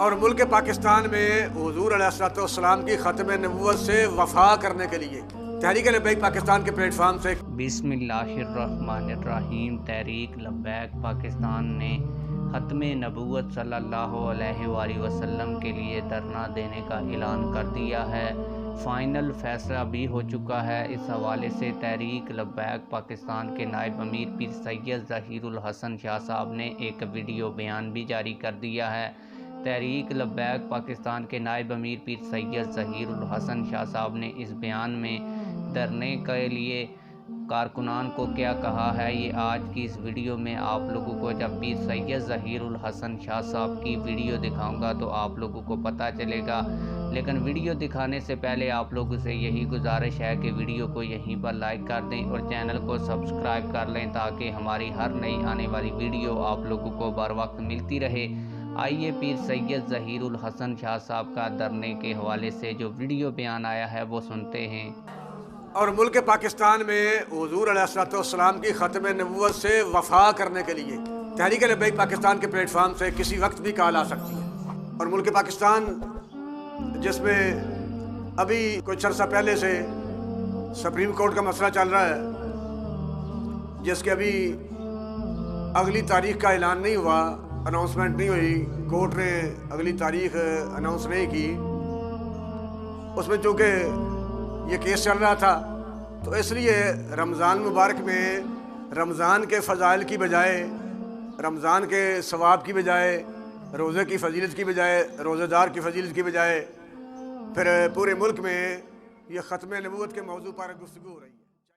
और मुल्क पाकिस्तान में हुज़ूर अलैहिस्सलाम की ख़त्म नबूवत से वफ़ा करने के लिए तहरीक लब्बैक पाकिस्तान के प्लेटफार्म से बिस्मिल्लाहिर्रहमानिर्रहीम। तहरीक लब्बैक पाकिस्तान ने ख़त्म नबूवत सल्लल्लाहु अलैहि वसल्लम के लिए धरना देने का ऐलान कर दिया है। फ़ाइनल फ़ैसला भी हो चुका है। इस हवाले से तहरीक लब्बैक पाकिस्तान के नायब अमीर पीर सैयद ज़हीरुल हसन शाह साहब ने एक वीडियो बयान भी जारी कर दिया है। तहरीक लब्बैक पाकिस्तान के नायब अमीर पीर सैयद ज़हीरुल हसन शाह साहब ने इस बयान में धरने के लिए कारकुनान को क्या कहा है, ये आज की इस वीडियो में आप लोगों को जब पीर सैयद ज़हीरुल हसन शाह साहब की वीडियो दिखाऊंगा तो आप लोगों को पता चलेगा। लेकिन वीडियो दिखाने से पहले आप लोगों से यही गुजारिश है कि वीडियो को यहीं पर लाइक कर दें और चैनल को सब्सक्राइब कर लें ताकि हमारी हर नई आने वाली वीडियो आप लोगों को बर वक्त मिलती रहे। आइए पीर सैयद ज़हीरुल हसन शाह साहब का धरने के हवाले से जो वीडियो बयान आया है वो सुनते हैं। और मुल्क पाकिस्तान में हुज़ूर अलैहिस्सलाम की ख़त्म नबूवत से वफ़ा करने के लिए तहरीक लब्बैक पाकिस्तान के प्लेटफार्म से किसी वक्त भी कॉल आ सकती है। और मुल्क पाकिस्तान जिसमें अभी कुछ अर्सा पहले से सुप्रीम कोर्ट का मसला चल रहा है, जिसके अभी अगली तारीख का ऐलान नहीं हुआ, अनाउंसमेंट नहीं हुई, कोर्ट ने अगली तारीख अनाउंस नहीं की। उसमें चूँकि ये केस चल रहा था तो इसलिए रमज़ान मुबारक में रमज़ान के फ़ज़ाइल की बजाय, रमज़ान के सवाब की बजाय, रोज़े की फ़जीलत की बजाय, रोज़ेदार की फ़जीलत की बजाय फिर पूरे मुल्क में ये ख़त्म नबूवत के मौजू पर गुफ्तगू हो रही है।